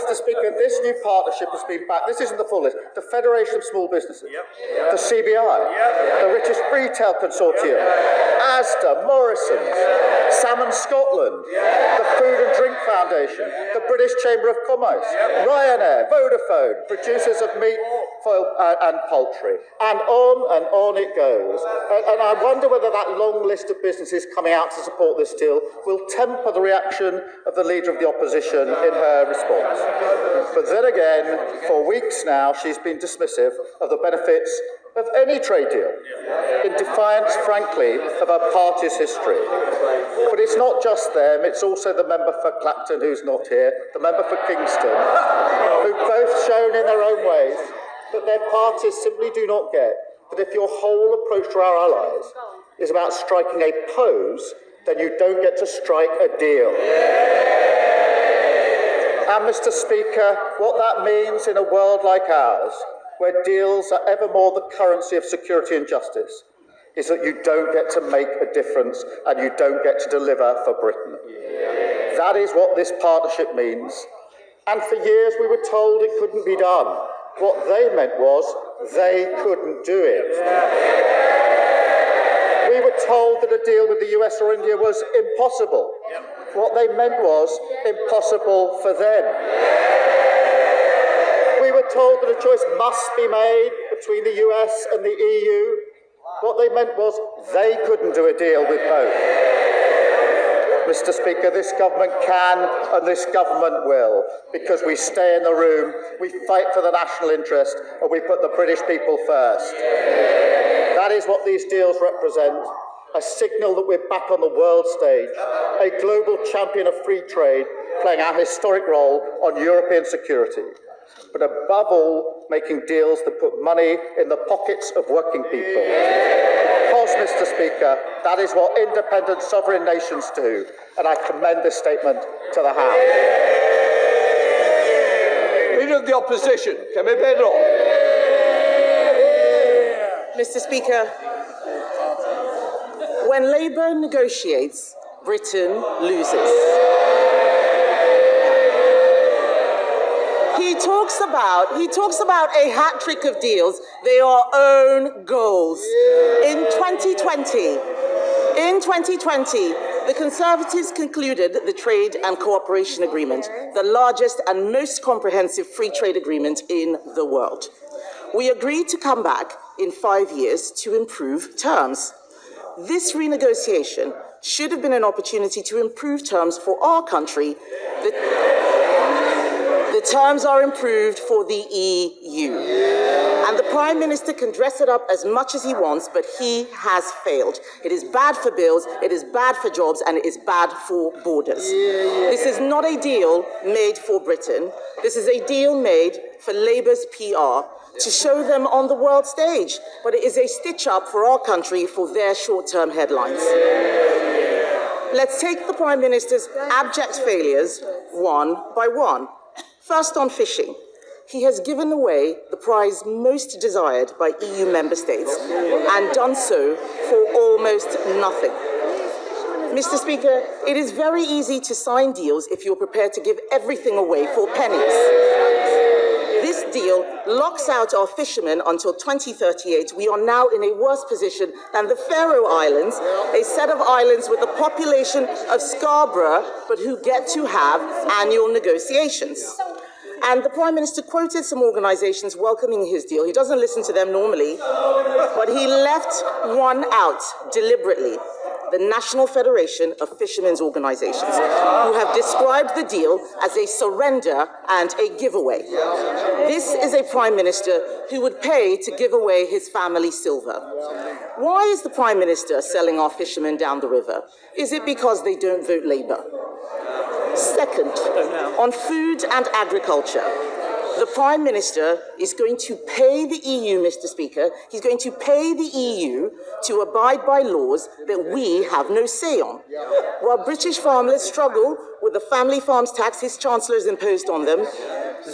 Mr. Speaker, this new partnership has been backed. This isn't the full list. The Federation of Small Businesses, the CBI, the British Retail Consortium, Asda, Morrison's, Salmon Scotland, the Food and Drink Foundation, the British Chamber of Commerce, Ryanair, Vodafone, producers of meat, foil and poultry, and on it goes. And I wonder whether that long list of businesses coming out to support this deal will temper the reaction of the Leader of the Opposition in her response. But then again, for weeks now, she's been dismissive of the benefits of any trade deal, in defiance, frankly, of her party's history. But it's not just them, it's also the member for Clapton, who's not here, the member for Kingston, who've both shown in their own ways that their parties simply do not get that if your whole approach to our allies is about striking a pose, then you don't get to strike a deal. And, Mr. Speaker, what that means in a world like ours, where deals are ever more the currency of security and justice, is that you don't get to make a difference and you don't get to deliver for Britain. That is what this partnership means. And for years we were told it couldn't be done. What they meant was they couldn't do it. We were told that a deal with the US or India was impossible. What they meant was impossible for them. We were told that a choice must be made between the US and the EU. What they meant was they couldn't do a deal with both. Mr. Speaker, this government can and this government will, because we stay in the room, we fight for the national interest, and we put the British people first. That is what these deals represent, a signal that we're back on the world stage, a global champion of free trade, playing our historic role on European security. But above all, making deals that put money in the pockets of working people. Because, Mr. Speaker, that is what independent sovereign nations do, and I commend this statement to the House. Leader of the Opposition, Kemi Badenoch. Mr. Speaker, when Labour negotiates, Britain loses. He talks about a hat trick of deals. They are own goals. In 2020, the Conservatives concluded the Trade and Cooperation Agreement, the largest and most comprehensive free trade agreement in the world. We agreed to come back in 5 years to improve terms. This renegotiation should have been an opportunity to improve terms for our country. The terms are improved for the EU. And the Prime Minister can dress it up as much as he wants, but he has failed. It is bad for bills, it is bad for jobs, and it is bad for borders. This is not a deal made for Britain. This is a deal made for Labour's PR to show them on the world stage. But it is a stitch-up for our country for their short-term headlines. Let's take the Prime Minister's abject failures one by one. First, on fishing. He has given away the prize most desired by EU member states and done so for almost nothing. Mr. Speaker, it is very easy to sign deals if you're prepared to give everything away for pennies. This deal locks out our fishermen until 2038. We are now in a worse position than the Faroe Islands, a set of islands with the population of Scarborough, but who get to have annual negotiations. And the Prime Minister quoted some organisations welcoming his deal. He doesn't listen to them normally, but he left one out deliberately. The National Federation of Fishermen's Organisations, who have described the deal as a surrender and a giveaway. This is a Prime Minister who would pay to give away his family silver. Why is the Prime Minister selling our fishermen down the river? Is it because they don't vote Labour? Second, on food and agriculture, the Prime Minister is going to pay the EU, Mr. Speaker, he's going to pay the EU to abide by laws that we have no say on. While British farmers struggle with the family farms tax his Chancellor has imposed on them,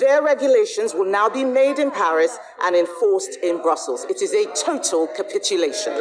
their regulations will now be made in Paris and enforced in Brussels. It is a total capitulation.